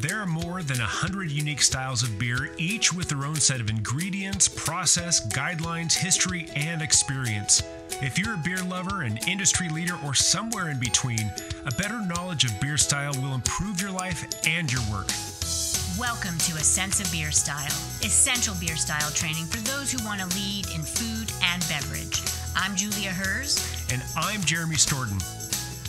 There are more than 100 unique styles of beer, each with their own set of ingredients, process, guidelines, history, and experience. If you're a beer lover, an industry leader, or somewhere in between, a better knowledge of beer style will improve your life and your work. Welcome to A Sense of Beer Style, essential beer style training for those who want to lead in food and beverage. I'm Julia Herz. And I'm Jeremy Storton.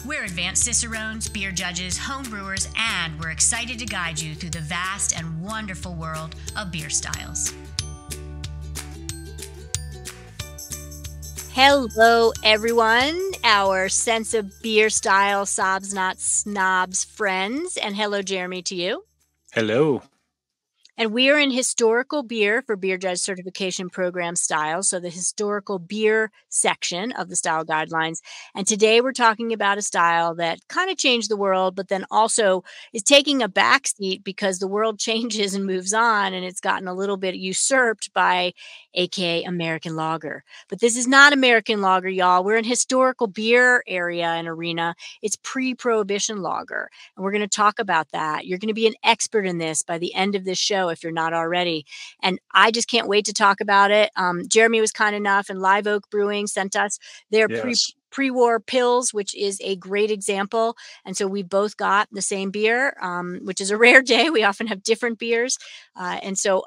We're advanced Cicerones, beer judges, home brewers, and we're excited to guide you through the vast and wonderful world of beer styles. Hello, everyone, our Sense of Beer Style Sobs Not Snobs friends, and hello, Jeremy, to you. Hello. And we are in historical beer for Beer Judge Certification Program style, so the historical beer section of the style guidelines. And today we're talking about a style that kind of changed the world, but then also is taking a backseat because the world changes and moves on, and it's gotten a little bit usurped by aka American Lager. But this is not American Lager, y'all. We're in historical beer area and arena. It's Pre-Prohibition Lager, and we're going to talk about that. You're going to be an expert in this by the end of this show if you're not already. And I just can't wait to talk about it. Jeremy was kind enough, and Live Oak Brewing sent us their pre-war pills, which is a great example. And so we both got the same beer, which is a rare day. We often have different beers. And so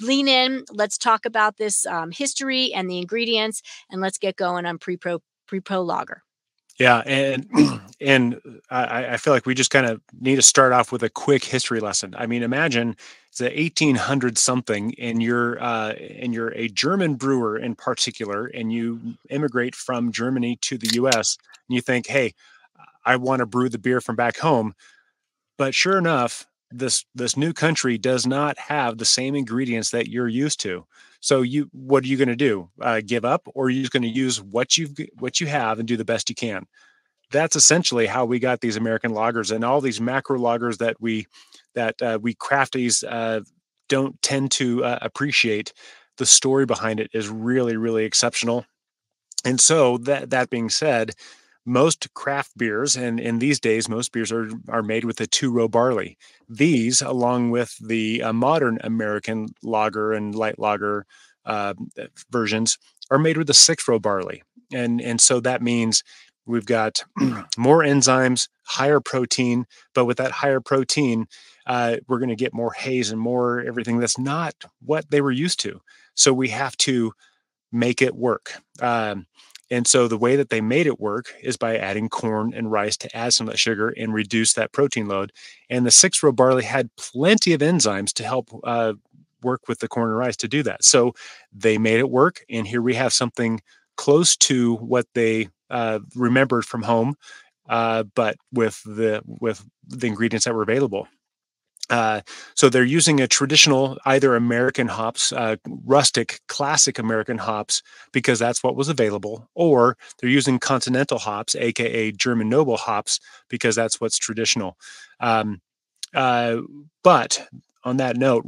lean in. Let's talk about this history and the ingredients, and let's get going on Pre-Pro Lager. Yeah, and I feel like we just kind of need to start off with a quick history lesson. I mean, imagine it's the 1800 something, and you're a German brewer in particular, and you immigrate from Germany to the U.S. and you think, hey, I want to brew the beer from back home, but sure enough, this new country does not have the same ingredients that you're used to. So what are you going to do? Give up, or are you just going to use what you have and do the best you can? That's essentially how we got these American lagers, and all these macro lagers that we crafties don't tend to appreciate. The story behind it is really, really exceptional. And so that being said, most craft beers, and in these days, most beers are made with a 2-row barley. These, along with the modern American lager and light lager versions, are made with a 6-row barley. And so that means we've got more enzymes, higher protein, but with that higher protein, we're going to get more haze and more everything that's not what they were used to. So we have to make it work. And so the way that they made it work is by adding corn and rice to add some of that sugar and reduce that protein load. And the 6-row barley had plenty of enzymes to help work with the corn and rice to do that. So they made it work. And here we have something close to what they remembered from home, but with the ingredients that were available. So they're using a traditional, either American hops, rustic, classic American hops, because that's what was available, or they're using continental hops, aka German noble hops, because that's what's traditional. But on that note,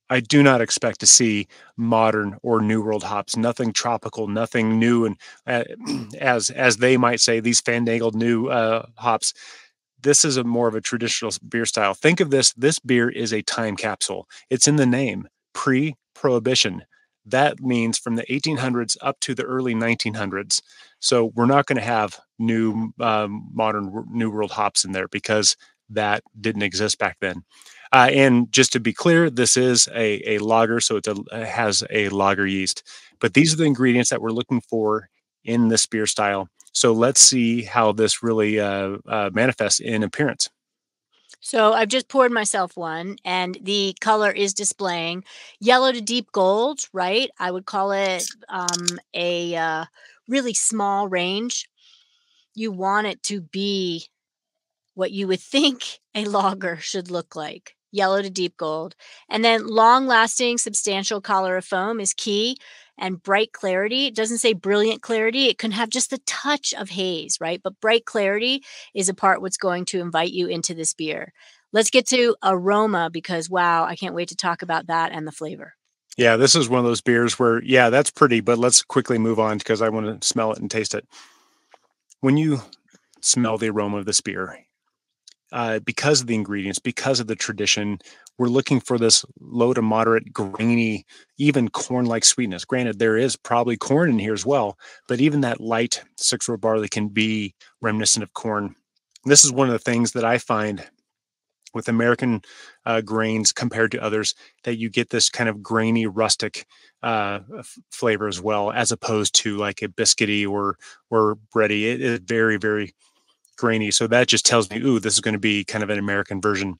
I do not expect to see modern or New World hops, nothing tropical, nothing new, and as they might say, these fandangled new hops. This is more of a traditional beer style. Think of this beer is a time capsule. It's in the name, Pre-Prohibition. That means from the 1800s up to the early 1900s. So we're not going to have new modern New World hops in there because that didn't exist back then. And just to be clear, this is a lager, so it has a lager yeast. But these are the ingredients that we're looking for in this beer style. So let's see how this really manifests in appearance. So I've just poured myself one, and the color is displaying yellow to deep gold, right? I would call it a really small range. You want it to be what you would think a lager should look like. Yellow to deep gold. And then long-lasting, substantial color of foam is key. And bright clarity. It doesn't say brilliant clarity. It can have just a touch of haze, right? But bright clarity is a part what's going to invite you into this beer. Let's get to aroma because, wow, I can't wait to talk about that and the flavor. Yeah, this is one of those beers where, yeah, that's pretty, but let's quickly move on because I want to smell it and taste it. When you smell the aroma of this beer, because of the ingredients, because of the tradition, we're looking for this low to moderate, grainy, even corn-like sweetness. Granted, there is probably corn in here as well, but even that light 6-row barley can be reminiscent of corn. This is one of the things that I find with American grains compared to others, that you get this kind of grainy, rustic flavor as well, as opposed to like a biscuity or bready. It is very, very grainy. So that just tells me, ooh, this is going to be kind of an American version.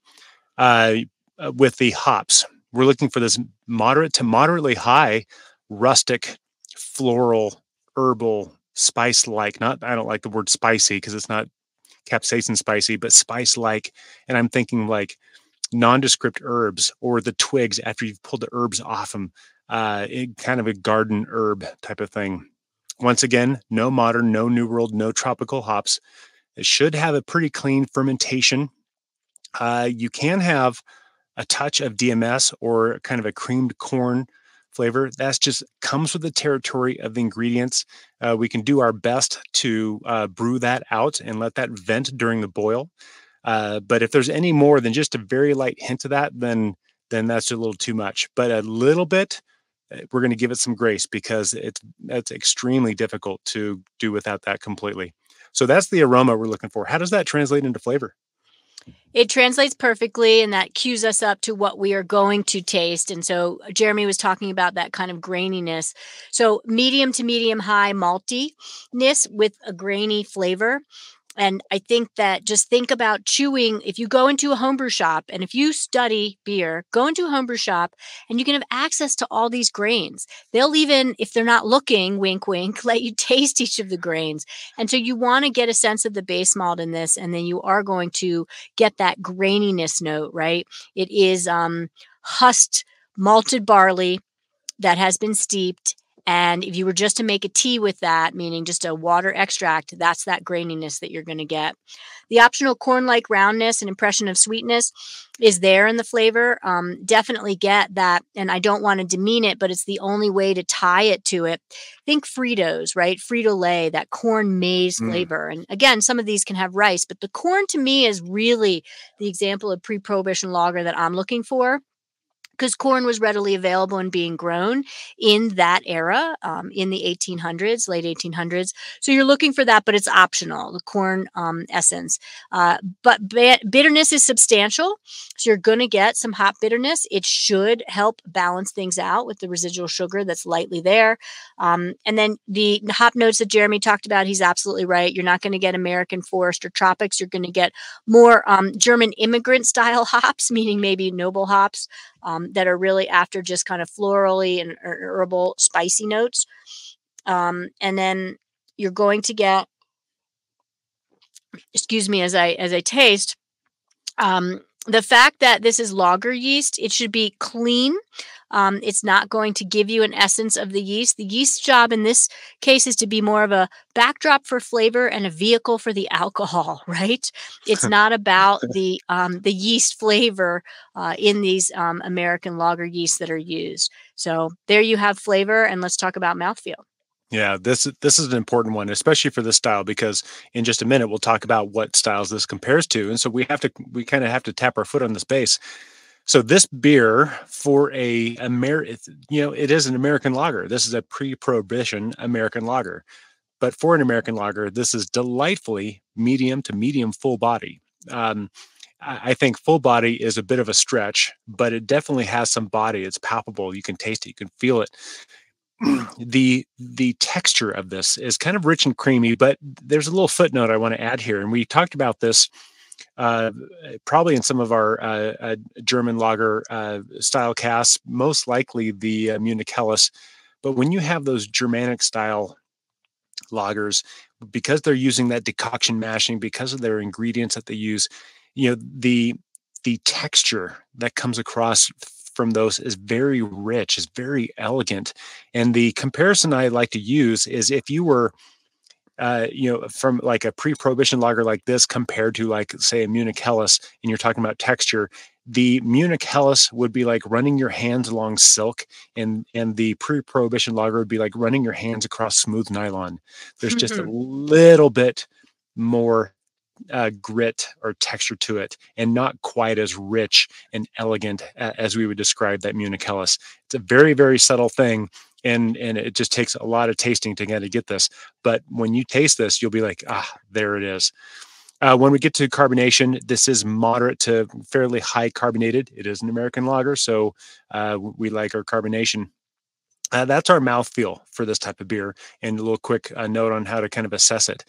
With the hops, we're looking for this moderate to moderately high, rustic, floral, herbal, spice-like. Not, I don't like the word spicy because it's not capsaicin spicy, but spice-like. And I'm thinking like nondescript herbs or the twigs after you've pulled the herbs off them, kind of a garden herb type of thing. Once again, no modern, no New World, no tropical hops. It should have a pretty clean fermentation. You can have a touch of DMS or kind of a creamed corn flavor. That's just comes with the territory of the ingredients. We can do our best to brew that out and let that vent during the boil. But if there's any more than just a very light hint of that, then that's a little too much. But a little bit, we're going to give it some grace because it's extremely difficult to do without that completely. So that's the aroma we're looking for. How does that translate into flavor? It translates perfectly, and that cues us up to what we are going to taste. And so Jeremy was talking about that kind of graininess. So medium to medium high maltiness with a grainy flavor. And I think that just think about chewing. If you go into a homebrew shop and if you study beer, go into a homebrew shop and you can have access to all these grains. They'll even, if they're not looking, wink, wink, let you taste each of the grains. And so you want to get a sense of the base malt in this, and then you are going to get that graininess note, right? It is husked malted barley that has been steeped. And if you were just to make a tea with that, meaning just a water extract, that's that graininess that you're going to get. The optional corn-like roundness and impression of sweetness is there in the flavor. Definitely get that. And I don't want to demean it, but it's the only way to tie it to it. Think Fritos, right? Frito-Lay, that corn maize flavor. And again, some of these can have rice, but the corn to me is really the example of pre-Prohibition lager that I'm looking for, because corn was readily available and being grown in that era, in the 1800s, late 1800s. So you're looking for that, but it's optional, the corn essence. But bitterness is substantial. So you're going to get some hop bitterness. It should help balance things out with the residual sugar that's lightly there. And then the hop notes that Jeremy talked about, he's absolutely right. You're not going to get American forest or tropics. You're going to get more German immigrant style hops, meaning maybe noble hops. That are really after just kind of florally and herbal spicy notes. And then you're going to get, excuse me, as I taste, the fact that this is lager yeast, it should be clean. It's not going to give you an essence of the yeast. The yeast job in this case is to be more of a backdrop for flavor and a vehicle for the alcohol, right? It's not about the yeast flavor in these American lager yeasts that are used. So there you have flavor, and let's talk about mouthfeel. Yeah, this is an important one, especially for this style, because in just a minute we'll talk about what styles this compares to, and so we kind of have to tap our foot on this base. So this beer for it is an American lager. This is a pre-Prohibition American lager, but for an American lager, this is delightfully medium to medium full body. I think full body is a bit of a stretch, but it definitely has some body. It's palpable. You can taste it. You can feel it. The texture of this is kind of rich and creamy, but there's a little footnote I want to add here. And we talked about this probably in some of our German lager style casts, most likely the Munich Helles. But when you have those Germanic style lagers, because they're using that decoction mashing, because of their ingredients that they use, the texture that comes across from those is very rich, is very elegant. And the comparison I like to use is if you were from like a pre-Prohibition lager like this compared to like, say, a Munich Helles, and you're talking about texture, the Munich Helles would be like running your hands along silk, and the pre-Prohibition lager would be like running your hands across smooth nylon. There's just a little bit more grit or texture to it, and not quite as rich and elegant as we would describe that Munich Helles. It's a very, very subtle thing, and it just takes a lot of tasting to kind of get this. But when you taste this, you'll be like, there it is. When we get to carbonation, this is moderate to fairly high carbonated. It is an American lager, so we like our carbonation. That's our mouthfeel for this type of beer, and a little quick note on how to kind of assess it.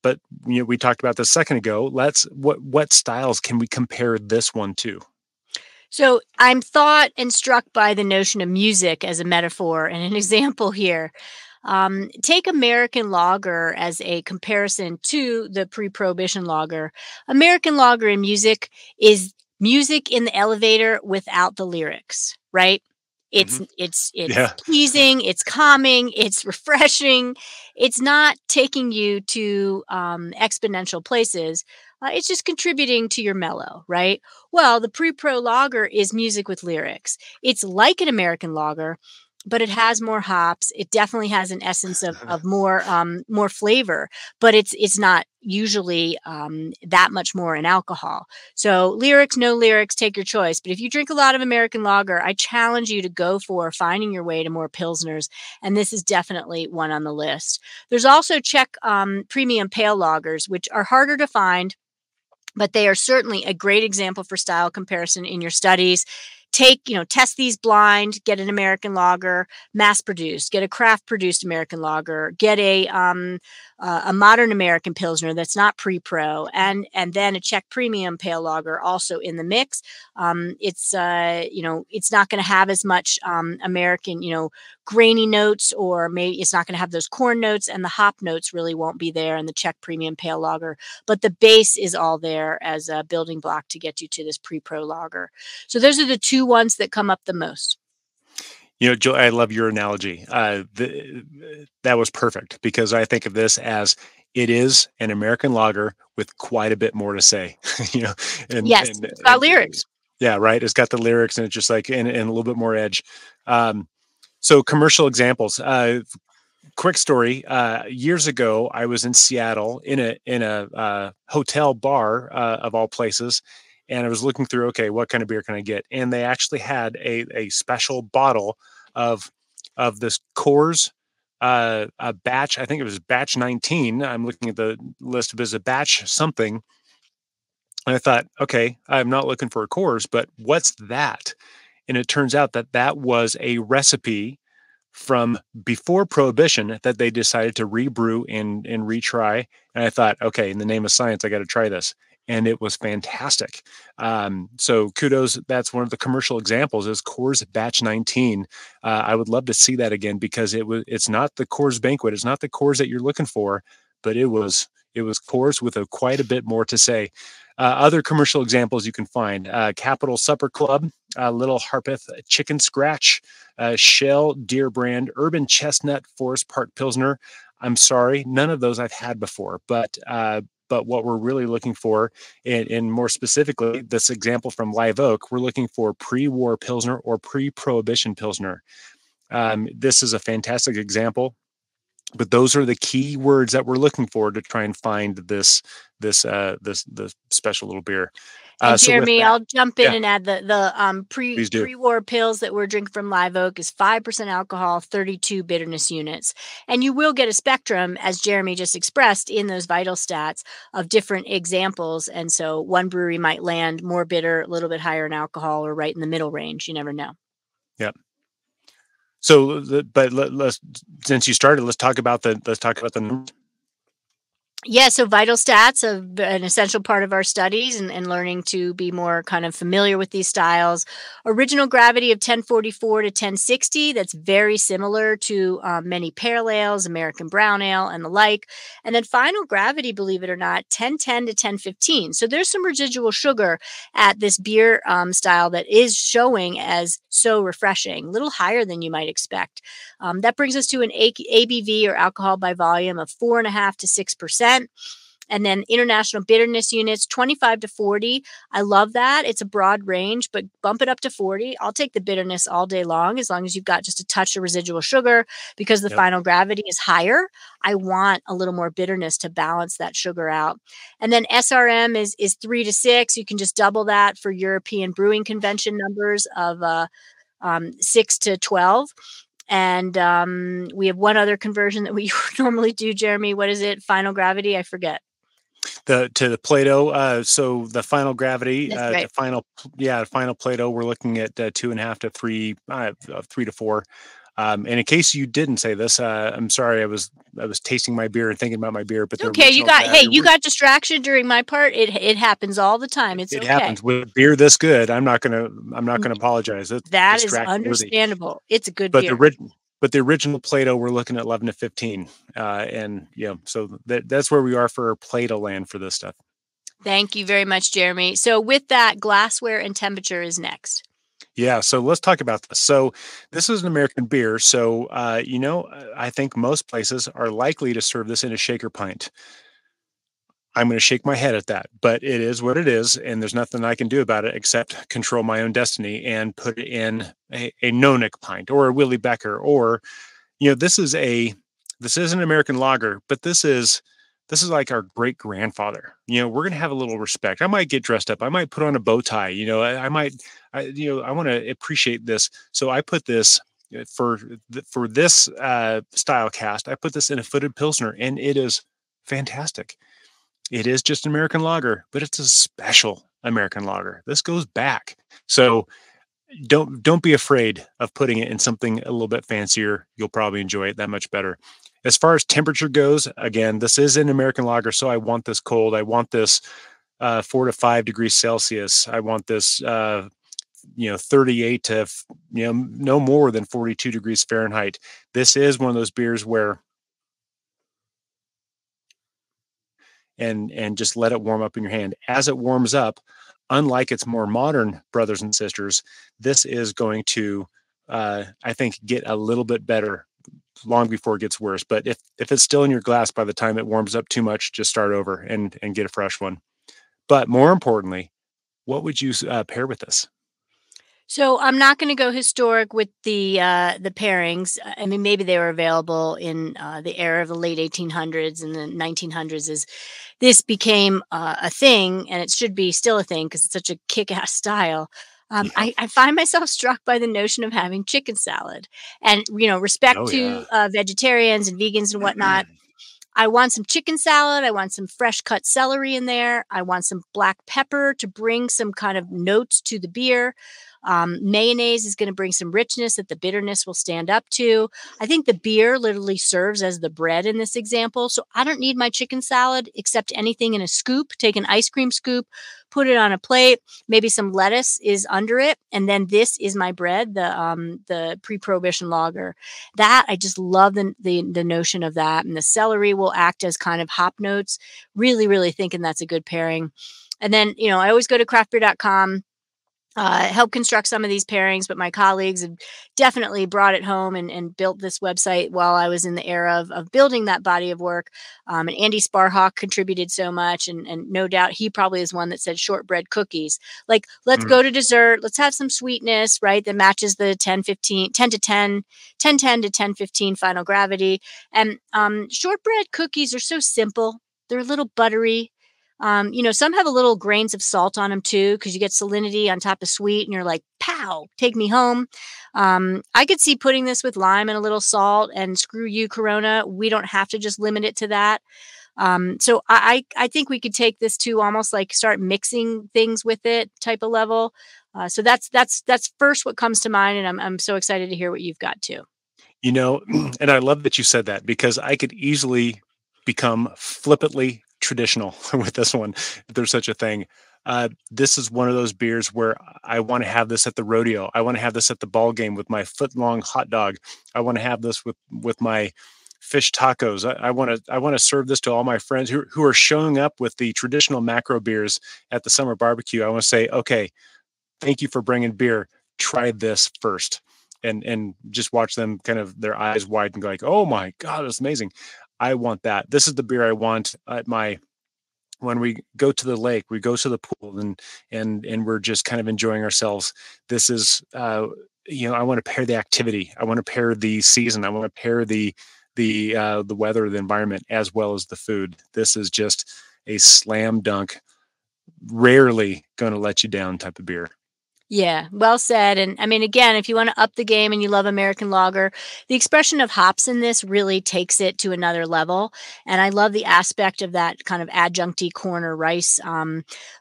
But we talked about this a second ago. What styles can we compare this one to? So I'm thought and struck by the notion of music as a metaphor and an example here. Take American lager as a comparison to the pre-prohibition lager. American lager in music is music in the elevator without the lyrics, right? It's pleasing, it's calming, it's refreshing. It's not taking you to exponential places. It's just contributing to your mellow, right? Well, the pre-pro lager is music with lyrics. It's like an American lager, but it has more hops. It definitely has an essence of more flavor, but it's not usually that much more in alcohol. So lyrics, no lyrics, take your choice. But if you drink a lot of American lager, I challenge you to go for finding your way to more Pilsners, and this is definitely one on the list. There's also Czech premium pale lagers, which are harder to find, but they are certainly a great example for style comparison in your studies. Test these blind, get an American lager, mass produced, get a craft produced American lager, get a modern American Pilsner that's not pre-pro, and then a Czech premium pale lager also in the mix. It's not going to have as much American, grainy notes, or maybe it's not going to have those corn notes, and the hop notes really won't be there in the Czech premium pale lager, but the base is all there as a building block to get you to this pre-pro lager. So those are the two ones that come up the most. Joe, I love your analogy. That was perfect, because I think of this as it is an American lager with quite a bit more to say. It's got lyrics. Yeah, right. It's got the lyrics, and it's just like and a little bit more edge. So commercial examples. Quick story. Years ago, I was in Seattle in a hotel bar of all places. And I was looking through, okay, what kind of beer can I get? And they actually had a special bottle of this Coors, a batch. I think it was batch 19. I'm looking at the list of it as a batch something. And I thought, okay, I'm not looking for a Coors, but what's that? And it turns out that was a recipe from before Prohibition that they decided to rebrew and retry. And I thought, okay, in the name of science, I got to try this. And it was fantastic. So kudos. That's one of the commercial examples is Coors Batch 19. I would love to see that again, because it's not the Coors Banquet. It's not the Coors that you're looking for, but it was Coors with quite a bit more to say. Other commercial examples you can find: Capital Supper Club, Little Harpeth Chicken Scratch, Shell Deer Brand, Urban Chestnut Forest Park Pilsner. I'm sorry, none of those I've had before, but what we're really looking for, and more specifically, this example from Live Oak, we're looking for pre-war Pilsner or pre-prohibition Pilsner. This is a fantastic example, but those are the key words that we're looking for to try and find this special little beer. And Jeremy, I'll jump in and add the pre-war pills that we're drinking from Live Oak is 5% alcohol, 32 bitterness units. And you will get a spectrum, as Jeremy just expressed, in those vital stats of different examples. And so one brewery might land more bitter, a little bit higher in alcohol, or right in the middle range. You never know. Yep. So, since you started, let's talk about the numbers. Yeah, so vital stats are an essential part of our studies and learning to be more kind of familiar with these styles. Original gravity of 1044 to 1060, that's very similar to many pale ales, American brown ale, and the like. And then final gravity, believe it or not, 1010 to 1015. So there's some residual sugar at this beer style that is showing as so refreshing, a little higher than you might expect. That brings us to an ABV, or alcohol by volume, of 4.5% to 6%. And then international bitterness units, 25 to 40. I love that. It's a broad range, but bump it up to 40. I'll take the bitterness all day long as you've got just a touch of residual sugar, because the final gravity is higher. I want a little more bitterness to balance that sugar out. And then SRM is 3 to 6. You can just double that for European Brewing Convention numbers of 6 to 12. And we have one other conversion that we normally do, Jeremy. What is it? Final gravity? I forget. To the Plato. So the final gravity, right. the final Plato, we're looking at 2.5 to 3, 3 to 4. And in case you didn't say this, I'm sorry. I was tasting my beer and thinking about my beer, but okay. You got distraction during my part. It happens all the time. It happens with beer this good. I'm not gonna apologize. That is understandable. It's a good beer. But the original Plato, we're looking at 11 to 15, and so that's where we are for Plato land for this stuff. Thank you very much, Jeremy. So with that, glassware and temperature is next. Yeah, so let's talk about this. So this is an American beer. So, I think most places are likely to serve this in a shaker pint. I'm going to shake my head at that, but it is what it is, and there's nothing I can do about it except control my own destiny and put it in a Nonick pint or a Willie Becker, or, this is an American lager, but this is like our great grandfather. We're going to have a little respect. I might get dressed up. I might put on a bow tie. I want to appreciate this. So I put this for this Stylecast. I put this in a footed Pilsner, and it is fantastic. It is just an American lager, but it's a special American lager. This goes back. So don't be afraid of putting it in something a little bit fancier. You'll probably enjoy it that much better. As far as temperature goes, again, this is an American lager, so I want this cold. I want this 4 to 5 degrees Celsius. I want this 38 to no more than 42 degrees Fahrenheit. This is one of those beers where and just let it warm up in your hand. As it warms up, unlike its more modern brothers and sisters, this is going to, I think, get a little bit better long before it gets worse. But if it's still in your glass by the time it warms up too much, just start over and get a fresh one. But more importantly, what would you pair with this? So I'm not going to go historic with the pairings. I mean, maybe they were available in the era of the late 1800s and the 1900s as this became a thing, and it should be still a thing because it's such a kick-ass style. I find myself struck by the notion of having chicken salad, and respect to vegetarians and vegans and whatnot. I want some chicken salad. I want some fresh cut celery in there. I want some black pepper to bring some kind of notes to the beer. Mayonnaise is going to bring some richness that the bitterness will stand up to. I think the beer literally serves as the bread in this example. So I don't need my chicken salad except anything in a scoop. Take an ice cream scoop, put it on a plate. Maybe some lettuce is under it. And then this is my bread, the Pre-Prohibition Lager. That I just love the notion of that. And the celery will act as kind of hop notes. Really, really thinking that's a good pairing. And then, I always go to craftbeer.com. Help construct some of these pairings, but my colleagues have definitely brought it home and built this website while I was in the era of building that body of work. And Andy Sparhawk contributed so much, and no doubt he probably is one that said shortbread cookies. Like, let's go to dessert. Let's have some sweetness, right? That matches the 10 to 10 15 final gravity. And shortbread cookies are so simple. They're a little buttery. Some have a little grains of salt on them too, because you get salinity on top of sweet, and you're like, pow, take me home. I could see putting this with lime and a little salt, and screw you, Corona. We don't have to just limit it to that. So I think we could take this to almost like start mixing things with it type of level. So that's first what comes to mind, and I'm so excited to hear what you've got too. And I love that you said that, because I could easily become flippantly traditional with this one, if there's such a thing. This is one of those beers where I want to have this at the rodeo. I want to have this at the ball game with my foot-long hot dog. I want to have this with my fish tacos. I want to serve this to all my friends who are showing up with the traditional macro beers at the summer barbecue. I want to say, okay, thank you for bringing beer. Try this first, and just watch them kind of their eyes widen and go like, oh my God, it's amazing. I want that. This is the beer I want at my when we go to the lake, we go to the pool, and we're just kind of enjoying ourselves. This is, I want to pair the activity. I want to pair the season. I want to pair the weather, the environment, as well as the food. This is just a slam dunk, rarely going to let you down type of beer. Yeah, well said. And I mean, again, if you want to up the game and you love American lager, the expression of hops in this really takes it to another level. And I love the aspect of that kind of adjuncty corn or rice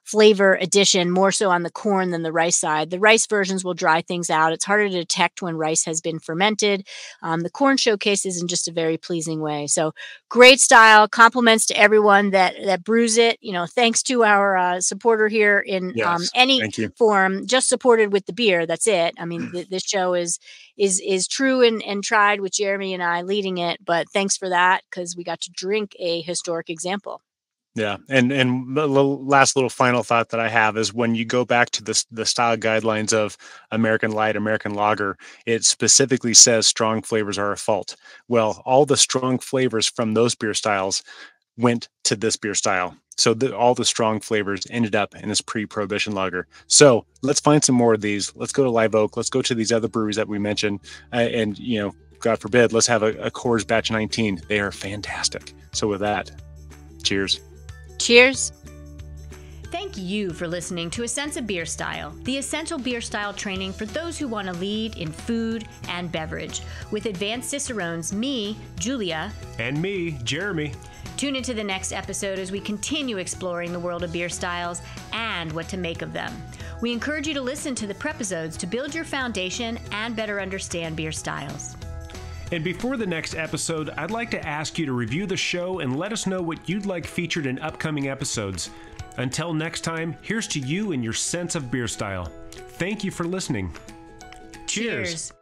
flavor addition, more so on the corn than the rice side. The rice versions will dry things out. It's harder to detect when rice has been fermented. The corn showcases in just a very pleasing way. So great style. Compliments to everyone that brews it. Thanks to our supporter here in any form. Just supported with the beer. That's it. I mean, this show is true and tried with Jeremy and I leading it. But thanks for that, because we got to drink a historic example. Yeah, and the last little final thought that I have is when you go back to the style guidelines of American Light, American Lager, it specifically says strong flavors are a fault. Well, all the strong flavors from those beer styles went to this beer style. So all the strong flavors ended up in this pre-Prohibition lager. So let's find some more of these. Let's go to Live Oak. Let's go to these other breweries that we mentioned. And, God forbid, let's have a Coors Batch 19. They are fantastic. So with that, cheers. Cheers. Thank you for listening to A Sense of Beer Style, the essential beer style training for those who want to lead in food and beverage. With advanced Cicerones, me, Julia. And me, Jeremy. Tune into the next episode as we continue exploring the world of beer styles and what to make of them. We encourage you to listen to the prepisodes to build your foundation and better understand beer styles. And before the next episode, I'd like to ask you to review the show and let us know what you'd like featured in upcoming episodes. Until next time, here's to you and your sense of beer style. Thank you for listening. Cheers.